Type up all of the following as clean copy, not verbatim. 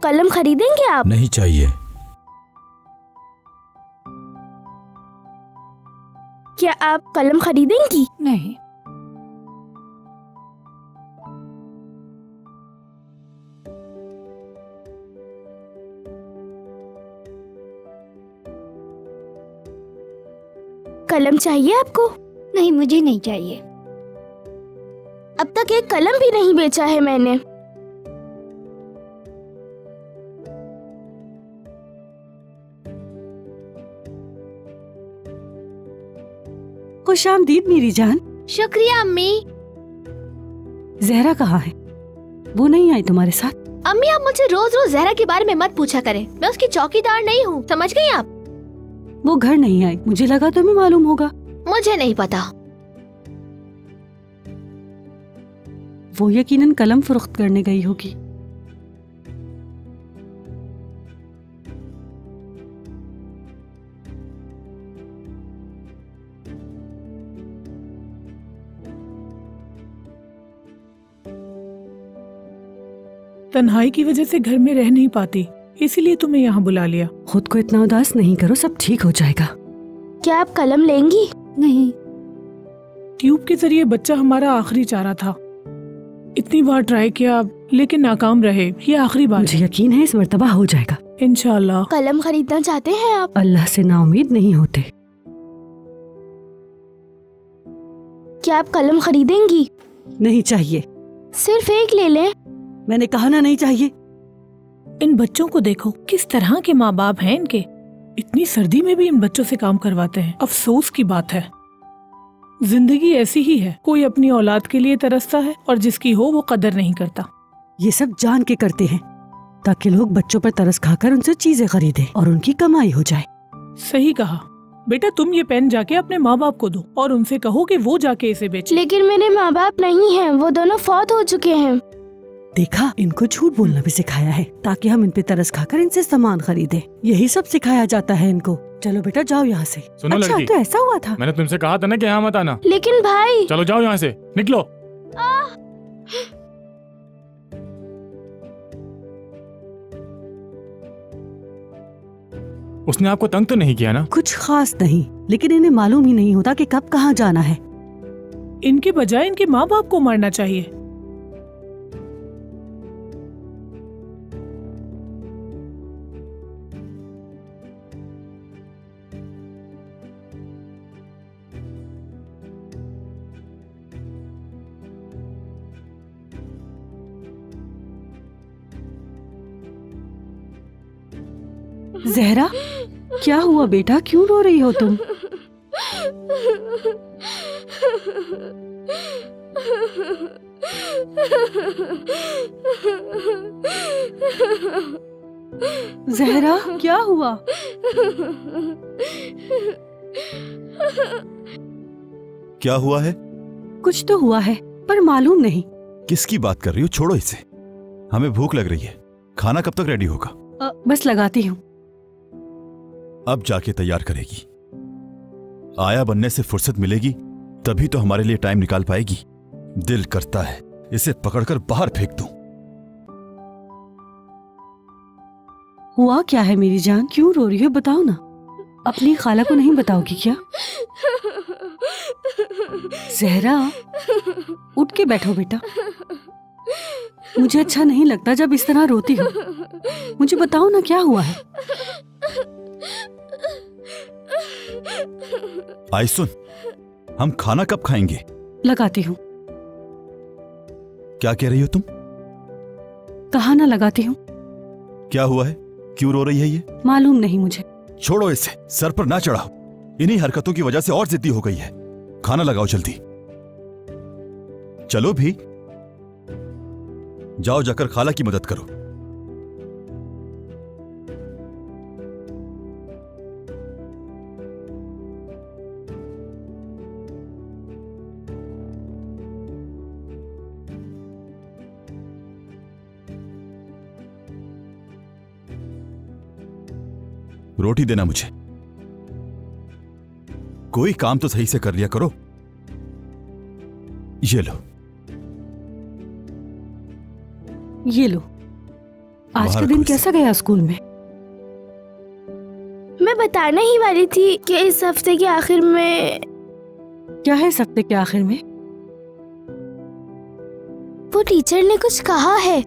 कलम खरीदेंगे आप? नहीं चाहिए। क्या आप कलम खरीदेंगी? नहीं। कलम चाहिए आपको? नहीं, मुझे नहीं चाहिए। अब तक एक कलम भी नहीं बेचा है मैंने। खुशामदीद मेरी जान। शुक्रिया अम्मी। जहरा कहाँ है? वो नहीं आई तुम्हारे साथ? अम्मी आप मुझसे रोज रोज जहरा के बारे में मत पूछा करें, मैं उसकी चौकीदार नहीं हूँ, समझ गई आप? वो घर नहीं आई, मुझे लगा तुम्हें मालूम होगा। मुझे नहीं पता। वो यकीनन कलम फरोख्त करने गई होगी। तन्हाई की वजह से घर में रह नहीं पाती, इसीलिए तुम्हें यहाँ बुला लिया। खुद को इतना उदास नहीं करो, सब ठीक हो जाएगा। क्या आप कलम लेंगी? नहीं। ट्यूब के जरिए बच्चा हमारा आखिरी चारा था। इतनी बार ट्राई किया लेकिन नाकाम रहे, ये आखिरी बार। मुझे यकीन है इस मर्तबा हो जाएगा इंशाल्लाह। कलम खरीदना चाहते हैं आप? अल्लाह से नाउमीद नहीं होते। क्या आप कलम खरीदेंगी? नहीं चाहिए। सिर्फ एक ले लें। मैंने कहा ना नहीं चाहिए। इन बच्चों को देखो, किस तरह के माँ बाप हैं इनके। इतनी सर्दी में भी इन बच्चों से काम करवाते हैं। अफसोस की बात है, जिंदगी ऐसी ही है, कोई अपनी औलाद के लिए तरसता है और जिसकी हो वो कदर नहीं करता। ये सब जान के करते हैं ताकि लोग बच्चों पर तरस खाकर उनसे चीजें खरीदें और उनकी कमाई हो जाए। सही कहा बेटा, तुम ये पेन जाके अपने माँ बाप को दो और उनसे कहो कि वो जाके इसे बेचे। लेकिन मेरे माँ बाप नहीं हैं, वो दोनों फौत हो चुके हैं। देखा, इनको झूठ बोलना भी सिखाया है ताकि हम इन पे तरस खाकर इनसे सामान खरीदें। यही सब सिखाया जाता है इनको। चलो बेटा जाओ यहाँ से। सुनो अच्छा लड़की, तो ऐसा हुआ था? मैंने तुमसे कहा था ना कि यहाँ मत आना। लेकिन भाई। चलो जाओ यहाँ से, निकलो। उसने आपको तंग तो नहीं किया ना? कुछ खास नहीं, लेकिन इन्हें मालूम ही नहीं होता कि कब कहाँ जाना है। इनके बजाय इनके माँ बाप को मारना चाहिए। जहरा, क्या हुआ बेटा, क्यों रो रही हो तुम? जहरा, क्या हुआ? क्या हुआ है? कुछ तो हुआ है पर मालूम नहीं। किसकी बात कर रही हो? छोड़ो इसे, हमें भूख लग रही है। खाना कब तक रेडी होगा? बस लगाती हूँ। अब जाके तैयार करेगी। आया बनने से फुर्सत मिलेगी तभी तो हमारे लिए टाइम निकाल पाएगी। दिल करता है इसे पकड़कर बाहर फेंक दूं। हुआ क्या है मेरी जान, क्यों रो रही हो? बताओ ना। अपनी खाला को नहीं बताओगी क्या? जहरा, उठ के बैठो बेटा। मुझे अच्छा नहीं लगता जब इस तरह रोती हो। मुझे बताओ ना क्या हुआ है। आई सुन, हम खाना कब खाएंगे? लगाती हूँ। क्या कह रही हो तुम? कहा ना लगाती हूँ। क्या हुआ है, क्यों रो रही है ये? मालूम नहीं मुझे। छोड़ो इसे, सर पर ना चढ़ाओ। इन्हीं हरकतों की वजह से और जिद्दी हो गई है। खाना लगाओ जल्दी। चलो भी, जाओ जाकर खाला की मदद करो। रोटी देना मुझे। कोई काम तो सही से कर लिया करो। ये लो। ये लो, आज का रखो दिन इसे। कैसा गया स्कूल में? मैं बताने ही वाली थी कि इस हफ्ते के आखिर में क्या है इस हफ्ते के आखिर में? वो टीचर ने कुछ कहा है।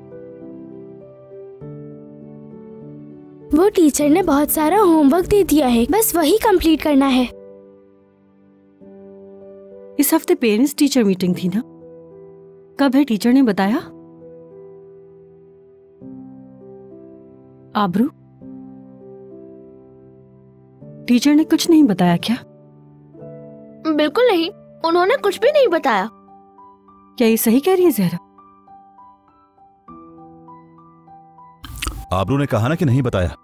वो टीचर ने बहुत सारा होमवर्क दे दिया है, बस वही कंप्लीट करना है। इस हफ्ते पेरेंट्स टीचर मीटिंग थी ना? कब है, टीचर ने बताया? आबरू, टीचर ने कुछ नहीं बताया क्या? बिल्कुल नहीं, उन्होंने कुछ भी नहीं बताया। क्या ये सही कह रही है ज़हरा? आबरू ने कहा ना कि नहीं बताया,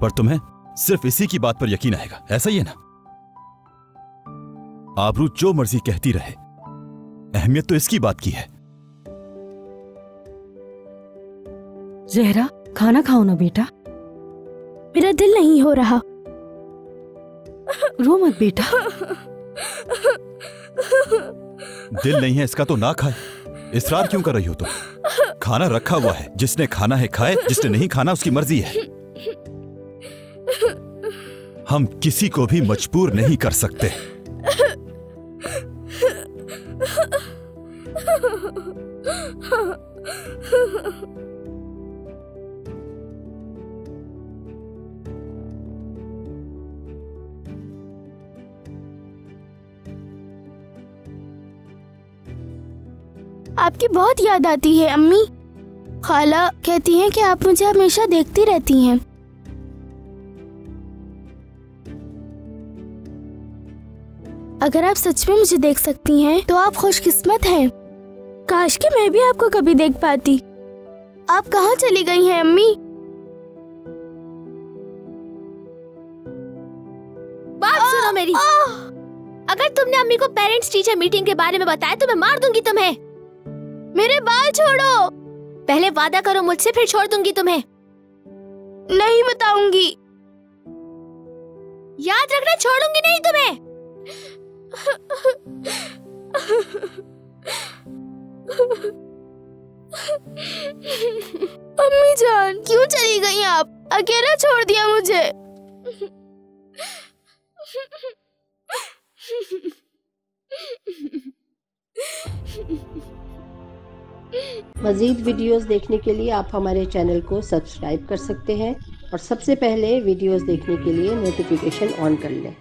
पर तुम्हें सिर्फ इसी की बात पर यकीन आएगा, ऐसा ही है ना? आबरू जो मर्जी कहती रहे, अहमियत तो इसकी बात की है। ज़हरा, खाना खाओ ना बेटा। मेरा दिल नहीं हो रहा। रो मत बेटा। दिल नहीं है इसका तो ना खाए, इसरार क्यों कर रही हो तुम? खाना रखा हुआ है, जिसने खाना है खाए, जिसने नहीं खाना उसकी मर्जी है। हम किसी को भी मजबूर नहीं कर सकते। आपकी बहुत याद आती है अम्मी। खाला कहती हैं कि आप मुझे हमेशा देखती रहती हैं। अगर आप सच में मुझे देख सकती हैं तो आप खुशकिस्मत हैं। काश कि मैं भी आपको कभी देख पाती। आप कहाँ चली गई हैं अम्मी? बात सुनो मेरी। अगर तुमने अम्मी को पेरेंट्स टीचर मीटिंग के बारे में बताया तो मैं मार दूंगी तुम्हें। मेरे बाल छोड़ो। पहले वादा करो मुझसे, फिर छोड़ दूंगी तुम्हें। नहीं बताऊंगी। याद रखना, छोड़ूंगी नहीं तुम्हें। अम्मी जान, क्यों चली गई आप? अकेला छोड़ दिया मुझे। मज़ीद वीडियोस देखने के लिए आप हमारे चैनल को सब्सक्राइब कर सकते हैं और सबसे पहले वीडियोस देखने के लिए नोटिफिकेशन ऑन कर लें।